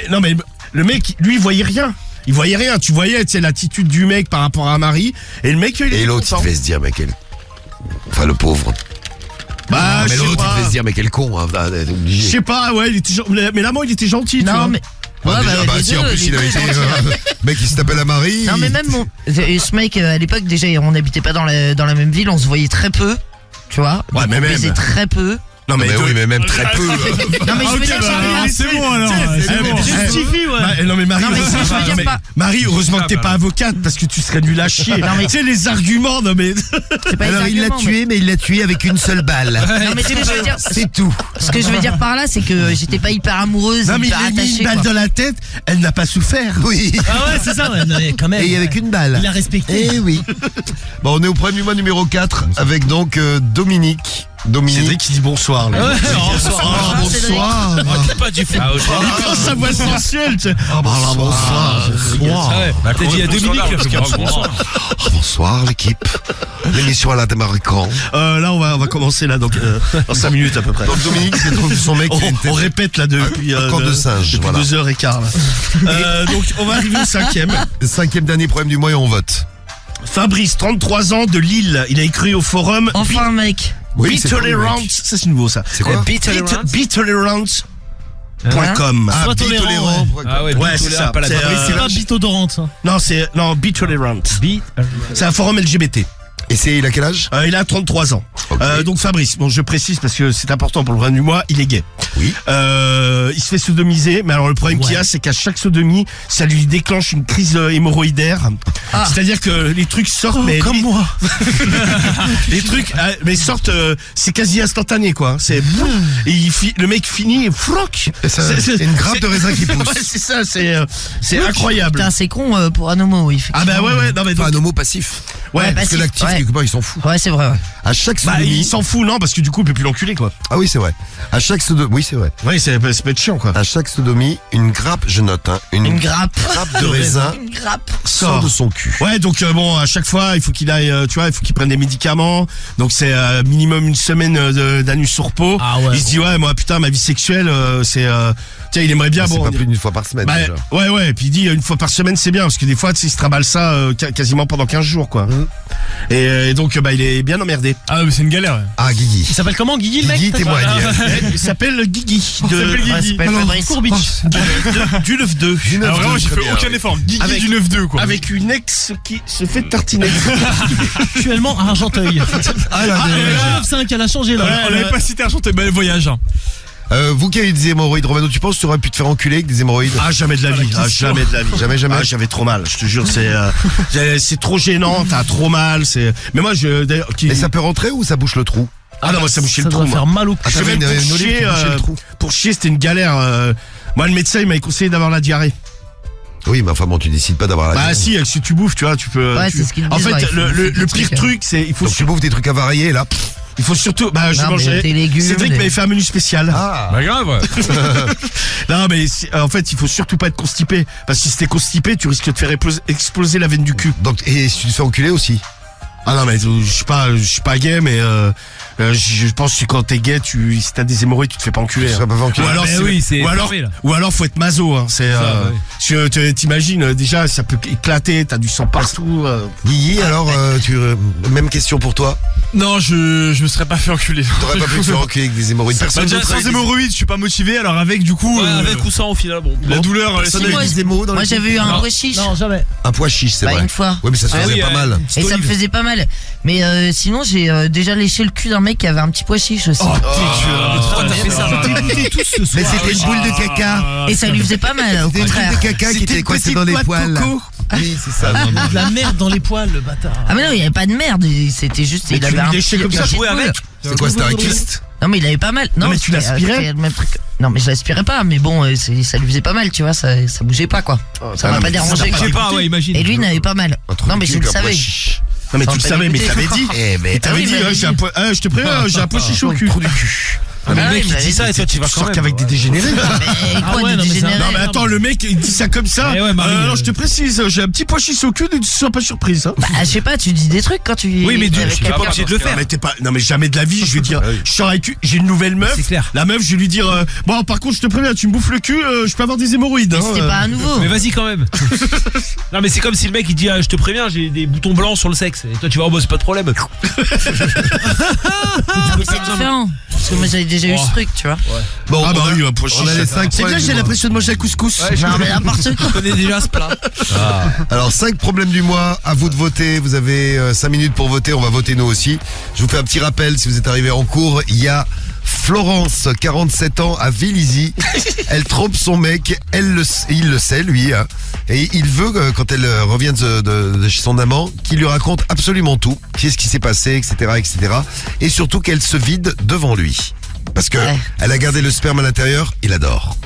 non, mais le mec, lui, il voyait rien. Il voyait rien. Tu voyais, tu sais, l'attitude du mec par rapport à Marie. Et le mec, il était Et l'autre, il content. devait se dire, mais quel. Enfin, le pauvre. Bah, mais je sais l'autre, il pas. devait se dire, mais quel con, hein. T'es Je obligé. sais pas, ouais, il était mais l'amant, il était gentil, tu vois. Non, mais. Ah, Ouais, déjà, bah, les si, deux, en plus, les il avait deux, été. gentils. Mec, il se tapait la Marie. Non, mais même ce mec, à l'époque, déjà, on n'habitait pas dans la même ville, on se voyait très peu. Tu vois? Ouais, Donc, mais on même. baisait très peu. Non, Mais deux- oui, mais même très peu. Non, mais je veux dire, C'est bon, alors. C'est bon. Justifie, ouais. Non, mais Marie, Non, mais heureusement- je veux dire non, mais pas. Marie, heureusement que t'es pas avocate, parce que tu serais nul à chier. Non, mais- Tu sais, les arguments, non, mais. C'est pas les arguments, mais il l'a tué avec une seule balle. Non, mais ce que je veux dire, C'est tout. ce que je veux dire par là, c'est que j'étais pas hyper amoureuse, Non, mais il hyper a mis attachée. une balle quoi. dans la tête, elle n'a pas souffert. Oui. Ah ouais, c'est ça, ouais. Non, mais quand même. Et avec une balle. Il a respecté. Eh oui. Bon, on est au premier mois numéro 4 avec donc Dominique. Cédric qui dit bonsoir, là. Ouais, Ah, Cédric. bonsoir. pas du foot. Ah, au Oh, sa voix sensuelle, tu sais. Ah, bonsoir. Ah ouais. T'as dit à Dominique, parce qu'il bonsoir. Ah, bonsoir l'équipe. L'émission à la Démarquant. Là, on va commencer, là, donc, dans 5 minutes à peu près. Donc Dominique, c'est donc son mec qui a une On tête. répète, là, depuis... corps de singe, depuis voilà. 2h15, là. Donc, on va arriver au 5e. 5e dernier problème du mois et on vote. Fabrice, 33 ans, de Lille. Il a écrit au forum... Enfin, mec. Oui, c'est Bitolerant. vrai, mec. Ça, c'est nouveau, ça. C'est quoi Bitolerant.com. Ah, Sois tolérant, bitolérant. Ah ouais, Ouais, Bito, c'est là, ça. pas la C'est, Fabrice, C'est pas bitodorante. Non, Bitolerant. C'est un forum LGBT. Et il a quel âge? Il a 33 ans. Ok. Donc Fabrice, bon, je précise parce que c'est important pour le vrai du mois, il est gay. Oui. Il se fait sodomiser, mais alors le problème qu'il y a, c'est qu'à chaque sodomie, ça lui déclenche une crise hémorroïdaire. Ah. C'est-à-dire que les trucs sortent, mais Comme moi. les trucs, mais sortent, c'est quasi instantané, quoi. C'est et le mec finit, et froc. C'est une grappe de raisin qui pousse. Ouais, c'est ça, c'est incroyable. Putain, c'est con pour un homo, oui. Ah bah ouais, non mais Pas donc, un homo passif. ouais, Parce que passif, l'actif, ouais. quelque part, il s'en fout. Ouais, c'est vrai, ouais. À chaque bah sodomie. il s'en fout, non, parce que du coup, il peut plus l'enculer, quoi. Ah oui, c'est vrai. À chaque sodomie. Oui, c'est vrai. Ouais, c'est peut être chiant, quoi. À chaque sodomie, une grappe, je note, hein, Une grappe. grappe de raisin Une grappe. sort de son cul. Ouais, donc bon, à chaque fois, il faut qu'il aille, tu vois, il faut qu'il prenne des médicaments. Donc c'est minimum une semaine d'anus sur peau. Ah ouais. Il se dit ouais, moi putain, ma vie sexuelle, tiens, il aimerait bien. C'est bon, pas plus d'une fois par semaine. bah, déjà. ouais, et puis il dit une fois par semaine, c'est bien parce que des fois, tu sais, il se trimballe ça quasiment pendant 15 jours, quoi. Et donc, bah, il est bien emmerdé. Ah, mais c'est une galère. Ah, Guigui. Il s'appelle comment, Guigui, le mec? Guigui témoigne. Il s'appelle Guigui Il s'appelle Guigui. Ouais, c'est pas Alors, Fabrice. Courbitch. du 9-2. Alors vraiment, j'ai Très fait bien, aucun ouais. effort. Guigui Avec- du 9-2, quoi. Avec une ex qui se fait tartiner. Actuellement à Argenteuil. Ah, là, Ah, 9-5, elle a changé, là. Ouais, On l'avait pas cité Argenteuil, bah, le voyage. vous qui avez des hémorroïdes, Romano, tu penses que tu aurais pu te faire enculer avec des hémorroïdes? Ah, jamais de la vie. Ah, jamais de la vie. Jamais. Ah, j'avais trop mal. Je te jure, c'est trop gênant. T'as trop mal. Mais moi, d'ailleurs, Et ça peut rentrer ou ça bouche le trou? ah non, moi, ça bouchait Ça le trou. doit moi. faire mal au cul. Ah, Je t'avais vais une pour olive chier, qui bouchait le trou. pour chier, c'était une galère. Moi, le médecin, il m'avait conseillé d'avoir la diarrhée. Oui, mais enfin bon, tu décides pas d'avoir la Bah diarrhée. si tu bouffes, tu vois, tu peux. Ouais, tu- c'est ce qu'ils En disent, fait, ouais, il faut bouffer le des pire trucs, truc, c'est Donc tu bouffes des trucs avariés là. il faut surtout. Bah, je Non, mais mangeais. tes légumes, Cédric les- m'avait fait un menu spécial. Ah. Bah grave. Non, mais en fait, il faut surtout pas être constipé, parce que si t'es constipé, tu risques de faire exploser la veine du cul. Donc et si tu te fais enculer aussi. Ah non, mais je suis pas gay, mais je pense que quand t'es gay, si t'as des hémorroïdes, tu te fais pas enculer. Tu hein. serais pas fait enculer. Ou alors, mais oui, c'est fermé, là. ou alors faut être maso, hein. C'est, Ça, ouais. parce que t'imagines, déjà, ça peut éclater, t'as du sang partout. Guigui, alors même question pour toi. Non, je me serais pas fait enculer. T'aurais pas pu te faire enculer avec des hémorroïdes. Bah, Personne déjà, d'autre sans avec des- hémorroïdes, je suis pas motivé, alors avec, du coup. Avec ou sans au final, bon. La douleur, Personne Si, avec moi, des hémos dans Moi, les- j'avais eu un Non. pois chiche. Non, jamais. Un pois chiche, c'est Bah, vrai. une fois. Ouais, mais ça se Ah faisait oui, pas mal. Et ça me faisait pas mal. Mais sinon, j'ai déjà léché le cul d'un mec qui avait un petit pois chiche aussi. Pourquoi t'as fait ça? Mais c'était une boule de caca. Et ça lui faisait pas mal, au C'était une boule contraire. de caca qui était coincée dans les poils. Oui, c'est ça. De la merde dans les poils, le bâtard. Ah mais non, il y avait pas de merde, c'était juste, Mais il tu avait lui un léchais petit- comme ça, une petite jouer boule. avec. C'est quoi, c'était un kyste? Non mais il avait pas mal. Non, mais tu c'était- l'aspirais c'était le même truc. Non, mais je l'aspirais pas, mais bon, ça lui faisait pas mal, tu vois, ça bougeait pas, quoi. Ça m'a pas dérangé, Je quoi. sais pas, ouais, imagine. Et lui, il n'avait pas mal. Non, mais je le savais. Non mais Ça tu le va savais, mais dégoûter. t'avais dit. mais T'avais oui, dit, mais j'ai un poids, je te préviens, j'ai un poids chiche au cul. Ah, Le mec oui, il mais dit ça et toi tu vas Tu quand sors même. qu'avec des dégénérés. Mais quoi, ouais, des non, mais dégénérés? Non mais attends, le mec il dit ça comme ça. Eh ouais, Marie, alors je te précise, j'ai un petit pois chiche au cul, ne sois pas surprise. Hein. Bah, je sais pas, tu dis des trucs quand tu. Oui, mais avec tu n'es pas quelqu'un. obligé de le faire. Mais t'es pas, non mais jamais de la vie, je vais dire, je sors avec, j'ai une nouvelle meuf. C'est clair. La meuf, je vais lui dire, bon par contre je te préviens, tu me bouffes le cul, je peux avoir des hémorroïdes. Mais Hein, c'était pas un nouveau. Mais vas-y quand même. Non mais c'est comme si le mec il dit je te préviens j'ai des boutons blancs sur le sexe et toi tu vas oh bah c'est pas de problème. C'est différent. Parce que moi j'avais déjà eu ce truc, tu vois. Bon, Ah bah on a- oui, un pois chiche. on a les 5 C'est bien, problèmes j'ai du mois. l'impression de manger un couscous. Non, mais n'importe quoi. Je connais déjà ce plat. Alors 5 problèmes du mois, à vous de voter, vous avez 5 minutes pour voter, on va voter nous aussi. Je vous fais un petit rappel, si vous êtes arrivé en cours, il y a Florence, 47 ans, à Vélizy. Elle trompe son mec, il le sait lui, hein. Et il veut, quand elle revient de chez son amant, qu'il lui raconte absolument tout, qu'est-ce qui s'est passé, etc., etc. Et surtout qu'elle se vide devant lui. Parce que Ouais. elle a gardé le sperme à l'intérieur, il adore.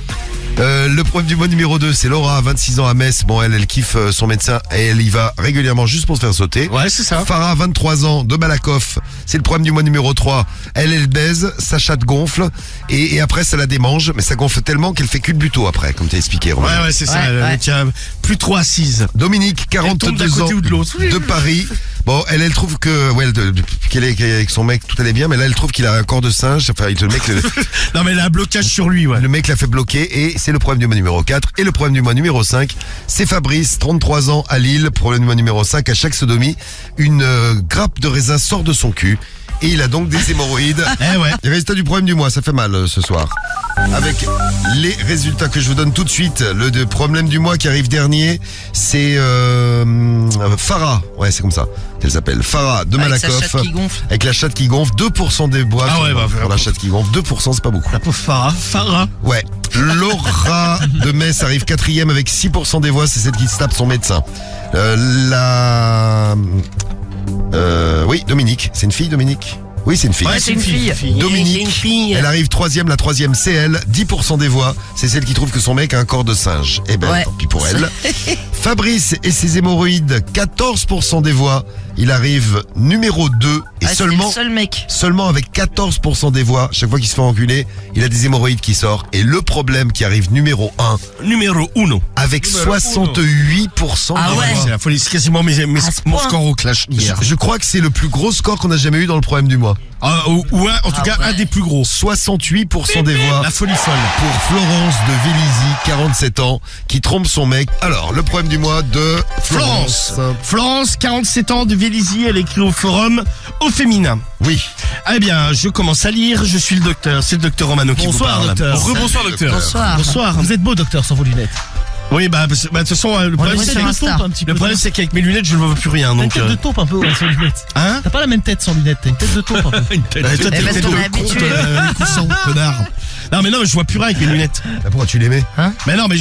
Le problème du mois numéro 2, c'est Laura, 26 ans à Metz. Bon, elle kiffe son médecin et elle y va régulièrement juste pour se faire sauter. Ouais, c'est ça. Farah, 23 ans, de Malakoff. C'est le problème du mois numéro 3. Elle baise, sa chatte gonfle et après ça la démange, mais ça gonfle tellement qu'elle fait cul de buto après, comme t'as expliqué, Romain. Ouais, c'est ça. Ouais, Elle ouais. tient plus trop assise. Dominique, Elle tombe d'un 42 ans, côté ou de l'autre. de Paris. Bon, elle trouve que, ouais, qu'elle est avec son mec, tout allait bien, mais là, elle trouve qu'il a un corps de singe. Enfin, le mec, Non mais elle a un blocage sur lui, ouais. le mec l'a fait bloquer et c'est le problème du mois numéro 4. Et le problème du mois numéro 5, c'est Fabrice, 33 ans, à Lille. Problème du mois numéro 5, à chaque sodomie, une grappe de raisin sort de son cul. Et il a donc des hémorroïdes. Eh ouais. Les résultats du problème du mois, ça fait mal ce soir. Avec les résultats que je vous donne tout de suite. Le problème du mois qui arrive dernier, c'est Farah. Ouais, c'est comme ça qu'elle s'appelle. Farah de Avec sa Malakoff. chatte qui gonfle. Avec la chatte qui gonfle. 2% des bois Ah ouais, bah, pour la chatte qui gonfle. 2%, c'est pas beaucoup. La pauvre Farah. Ouais. Laura de Metz arrive 4e avec 6% des voix. C'est celle qui se tape son médecin. Oui, Dominique. C'est une fille, Dominique? Oui, c'est une fille. Ouais, c'est une fille. Dominique, elle arrive 3e, la 3e c'est elle, 10% des voix, c'est celle qui trouve que son mec a un corps de singe. Eh ben, Ouais. tant pis pour elle. Fabrice et ses hémorroïdes, 14% des voix, il arrive numéro 2 et Ah, c'est seulement le seul mec. avec 14% des voix, chaque fois qu'il se fait enculer, il a des hémorroïdes qui sortent. Et le problème qui arrive numéro 1, Numéro 1. avec 68% Ah des ouais. voix. C'est la folie, c'est quasiment À ce mon point. score au clash hier. Je crois que c'est le plus gros score qu'on a jamais eu dans le problème du mois. Ou en tout cas, ouais. un des plus gros. 68% des voix. La folie folle. Pour Florence de Vélizy, 47 ans, qui trompe son mec. Alors, le problème du mois de Florence. Florence, 47 ans, de Vélizy, elle écrit au forum au féminin. Oui. Eh bien, je commence à lire, je suis le docteur, c'est le docteur Romano qui Bonsoir, vous parle. docteur. Rebonsoir docteur. Bonsoir. Bonsoir. Vous êtes beau, docteur, sans vos lunettes. Oui, bah, de toute façon, le problème, est c'est sur que- Insta. un petit peu. le problème, c'est qu'avec mes lunettes, je ne vois plus rien, T'as une donc, tête de taupe un peu ouais, sans lunettes. hein? T'as pas la même tête sans lunettes, t'as une tête de taupe un peu. Toi, t'es parce tête qu'on de est con, habitué. toi, les coussins, connard. Non, mais je vois plus rien avec mes lunettes. Bah, pourquoi tu l'aimais? Mais non, mais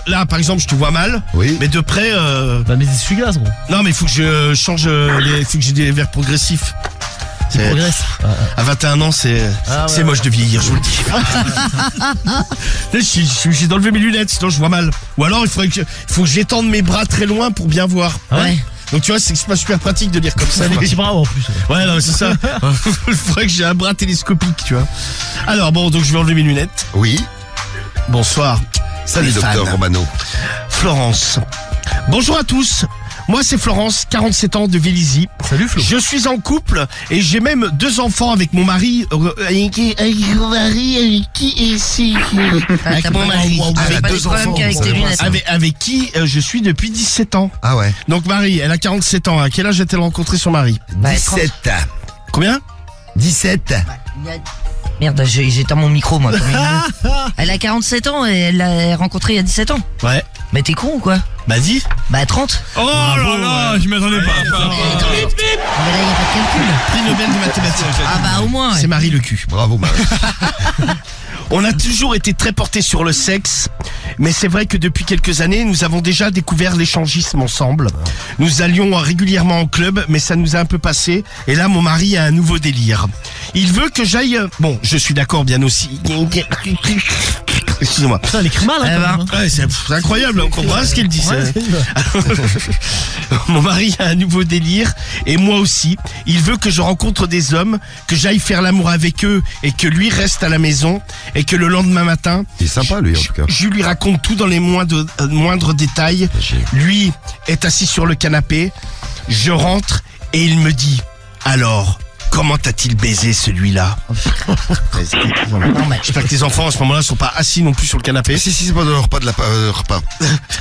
là, par exemple, je te vois mal, Oui. mais de près, Bah, mais essuie-glaces, gros. non, mais il faut que je change faut que j'ai des verres progressifs. Tu progresses. À 21 ans, c'est moche de vieillir, je vous le dis. J'ai d'enlever mes lunettes, sinon je vois mal. Ou alors, il faut que j'étende mes bras très loin pour bien voir. Ouais. Donc tu vois, c'est pas super pratique de lire comme ça. Des petits bras en plus. Ouais, non, mais c'est ça. Il faudrait que j'ai un bras télescopique, tu vois. Alors bon, donc je vais enlever mes lunettes. Oui. Bonsoir. Salut, Les docteur fans. Romano. Florence. Bonjour à tous. Moi, c'est Florence, 47 ans, de Vélizy. Salut Flo. Je suis en couple et j'ai même 2 enfants avec mon mari. Avec mon mari, avec qui est-ce T'as mon mari. T'as pas de deux problème enfants, qu'avec tes ouais. lunettes. avec qui je suis depuis 17 ans. Ah ouais. Donc Marie, elle a 47 ans. À quel âge a-t-elle rencontré son mari? Bah, 17. Combien? 17. Merde, j'éteins mon micro, moi. Elle a 47 ans et elle l'a rencontré il y a 17 ans. Ouais. Mais t'es con ou quoi? Vas-y. Bah 30. Oh là là, je m'attendais pas. Mais là, y a pas de calcul. Prix Nobel de mathématiques. Ah bah au moins. C'est Marie le cul. Bravo, Marie. On a toujours été très portés sur le sexe, mais c'est vrai que depuis quelques années, nous avons déjà découvert l'échangisme ensemble. Nous allions régulièrement en club, mais ça nous a un peu passé. Et là, mon mari a un nouveau délire. Il veut que j'aille... Bon, je suis d'accord bien aussi. Excusez-moi. Putain, elle écrit mal, hein, Eh quand ben. même, hein. Ouais, c'est incroyable, on comprend ce qu'elle dit. ça. Mon mari a un nouveau délire, et moi aussi. Il veut que je rencontre des hommes, que j'aille faire l'amour avec eux, et que lui reste à la maison, et que le lendemain matin, Il est sympa, lui, en tout cas. je lui raconte tout dans les moindres détails. Lui est assis sur le canapé, je rentre, et il me dit, alors, comment t'a-t-il baisé celui-là? J'espère que tes enfants à ce moment-là sont pas assis non plus sur le canapé. Si, c'est pas dans le repas de la repas.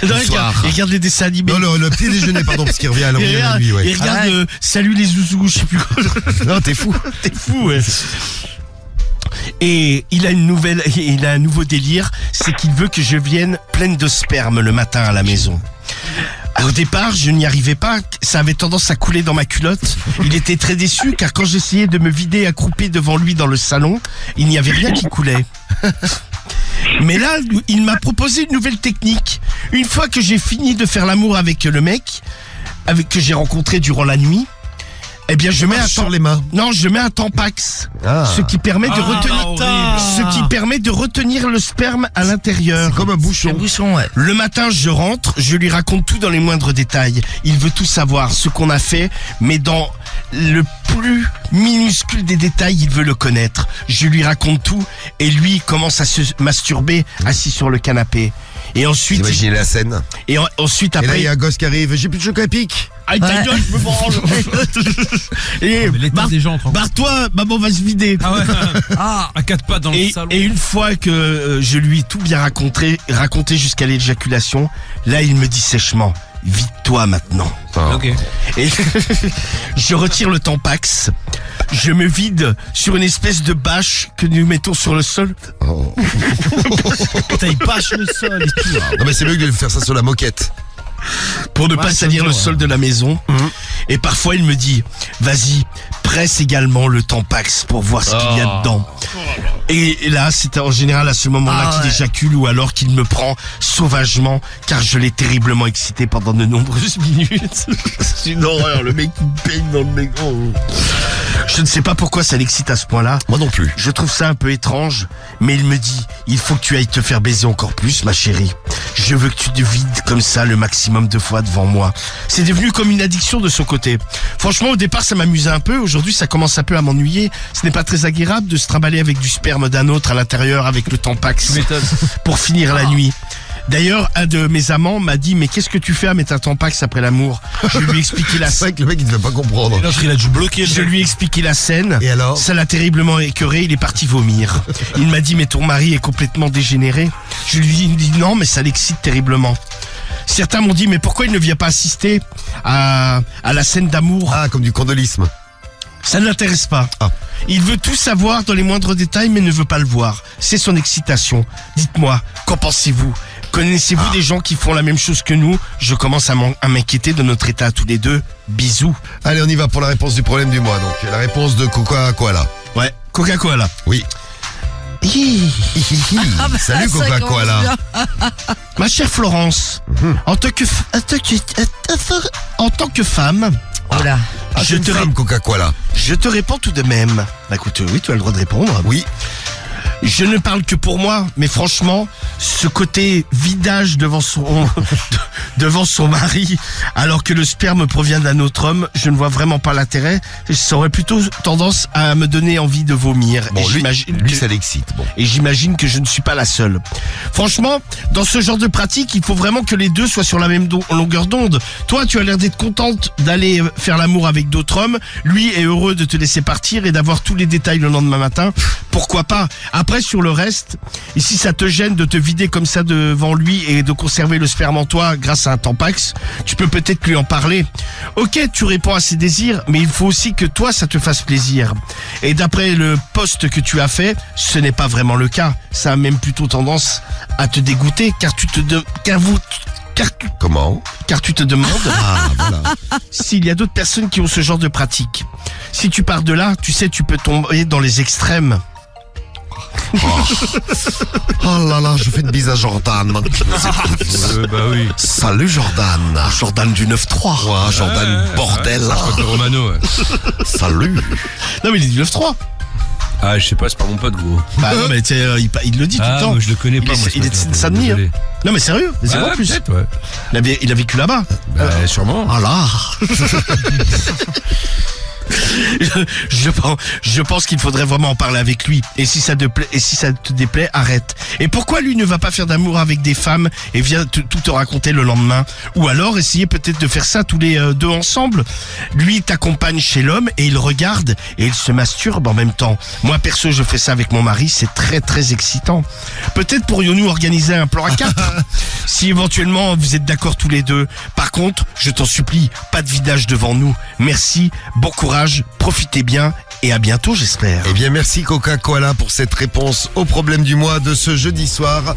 Non, Le soir. il regarde les dessins animés. Non, le petit déjeuner, pardon, parce qu'il revient à la Il regarde, nuit, ouais. il regarde, Ah ouais. Salut les zouzous, je sais plus quoi. Non, t'es fou. T'es fou, ouais. Et il a un nouveau délire, c'est qu'il veut que je vienne pleine de sperme le matin à la maison. Au départ, je n'y arrivais pas, ça avait tendance à couler dans ma culotte. Il était très déçu car quand j'essayais de me vider accroupi devant lui dans le salon, il n'y avait rien qui coulait. Mais là, il m'a proposé une nouvelle technique. Une fois que j'ai fini de faire l'amour avec le mec, que j'ai rencontré durant la nuit, eh bien je mets un sur les mains. Non, je mets un tampax, Ah. ce qui permet de retenir, horrible. ce qui permet de retenir le sperme à l'intérieur. C'est comme un Le bouchon. bouchon, ouais. Le matin, je rentre, je lui raconte tout dans les moindres détails. Il veut tout savoir, ce qu'on a fait, mais dans le plus minuscule des détails, il veut le connaître. Je lui raconte tout, et lui commence à se masturber assis sur le canapé. Et ensuite, Imaginez la scène. ensuite Et là, après, il y a un gosse qui arrive. J'ai plus de chocolat pic. aïe, ta Ouais. gueule, je me branle. Et Mais l'état des gens, tranquille. barre-toi, maman va se vider. Ah ouais. Ah. À quatre pattes dans le Et, salon. et une fois que je lui ai tout bien raconté jusqu'à l'éjaculation, là il me dit sèchement, vide-toi maintenant. Ok. Et je retire le tampax, je me vide sur une espèce de bâche que nous mettons sur le sol. Oh. Putain, il bâche le sol et tout. Non, mais c'est mieux que de faire ça sur la moquette. Pour ne Ouais, pas c'est salir dur, le ouais. sol de la maison. Et parfois il me dit, vas-y, presse également le tampax pour voir ce qu'il y a dedans. Et là, c'est en général à ce moment-là Ah qu'il ouais. éjacule ou alors qu'il me prend sauvagement car je l'ai terriblement excité pendant de nombreuses minutes. C'est une horreur, le mec qui me peigne dans le mec. Oh. Je ne sais pas pourquoi ça l'excite à ce point-là. Moi non plus. Je trouve ça un peu étrange, mais il me dit, il faut que tu ailles te faire baiser encore plus, ma chérie. Je veux que tu te vides comme ça le maximum de fois devant moi. C'est devenu comme une addiction de son côté. Franchement, au départ, ça m'amusait un peu. Aujourd'hui, ça commence un peu à m'ennuyer. Ce n'est pas très agréable de se trimballer avec du sperme d'un autre à l'intérieur avec le tampax Tu m'étonnes. pour finir la nuit. D'ailleurs, un de mes amants m'a dit, mais qu'est-ce que tu fais à mettre un tampax après l'amour? Je lui ai expliqué la C'est vrai que le mec, il devait pas comprendre. L'autre, il a dû bloquer je le lui ai expliqué la scène. Et alors? Ça l'a terriblement écœuré, il est parti vomir. Il m'a dit, mais ton mari est complètement dégénéré. Je lui ai dit non, mais ça l'excite terriblement. Certains m'ont dit, mais pourquoi il ne vient pas assister à la scène d'amour? Ah, comme du condolisme. Ça ne l'intéresse pas. Ah. Il veut tout savoir dans les moindres détails, mais ne veut pas le voir. C'est son excitation. Dites-moi, qu'en pensez-vous? Connaissez-vous des gens qui font la même chose que nous? Je commence à m'inquiéter de notre état tous les deux. Bisous. Allez, on y va pour la réponse du problème du mois. Donc, la réponse de Coca-Cola. Ouais, Coca-Cola. Oui. Ah bah, Salut ça Coca-Cola. commence bien. Ma chère Florence, en tant que femme, Oh là. Ah, je, je te Coca-Cola. je te réponds tout de même. Bah écoute, oui, tu as le droit de répondre. Oui. Je ne parle que pour moi, mais franchement, ce côté vidage devant son mari, alors que le sperme provient d'un autre homme, je ne vois vraiment pas l'intérêt. Ça aurait plutôt tendance à me donner envie de vomir. Bon, Et lui, j'imagine lui que- ça l'excite. Bon. Et j'imagine que je ne suis pas la seule. Franchement, dans ce genre de pratique, il faut vraiment que les deux soient sur la même longueur d'onde. Toi, tu as l'air d'être contente d'aller faire l'amour avec d'autres hommes. Lui est heureux de te laisser partir et d'avoir tous les détails le lendemain matin. Pourquoi pas? Après, sur le reste, et si ça te gêne de te vider comme ça devant lui et de conserver le sperme en toi grâce à un tampax, tu peux peut-être lui en parler. Ok, tu réponds à ses désirs, mais il faut aussi que toi, ça te fasse plaisir. Et d'après le post que tu as fait, ce n'est pas vraiment le cas. Ça a même plutôt tendance à te dégoûter, car Comment? Car tu te demandes Ah, voilà. s'il y a d'autres personnes qui ont ce genre de pratique. Si tu pars de là, tu sais, tu peux tomber dans les extrêmes. Oh là là, je fais une bise à Jordan. Bah oui. Salut Jordan. Jordan du 9-3. Ouais, Jordan, bordel. Côté Romano, ouais. Salut. Non mais il est du 9-3. Ah, je sais pas, c'est pas mon pote, gros. Bah non mais tu sais, il le dit tout le Ah, temps. moi, je le connais pas, moi. Il est de Seine-Saint-Denis. Hein. Non mais sérieux, c'est Ah, en plus. peut-être, ouais. Il a vécu là-bas. Bah, sûrement. Ah là. Je pense qu'il faudrait vraiment en parler avec lui. Et si ça te déplaît, arrête. Et pourquoi lui ne va pas faire d'amour avec des femmes et vient tout te raconter le lendemain? Ou alors essayer peut-être de faire ça tous les deux ensemble. Lui t'accompagne chez l'homme et il regarde et il se masturbe en même temps. Moi perso je fais ça avec mon mari, c'est très très excitant. Peut-être pourrions-nous organiser un plan à 4 si éventuellement vous êtes d'accord tous les deux. Par contre, je t'en supplie, pas de vidage devant nous. Merci, bon courage, profitez bien et à bientôt j'espère. Eh bien, merci Coca-Cola pour cette réponse au problème du mois de ce jeudi soir.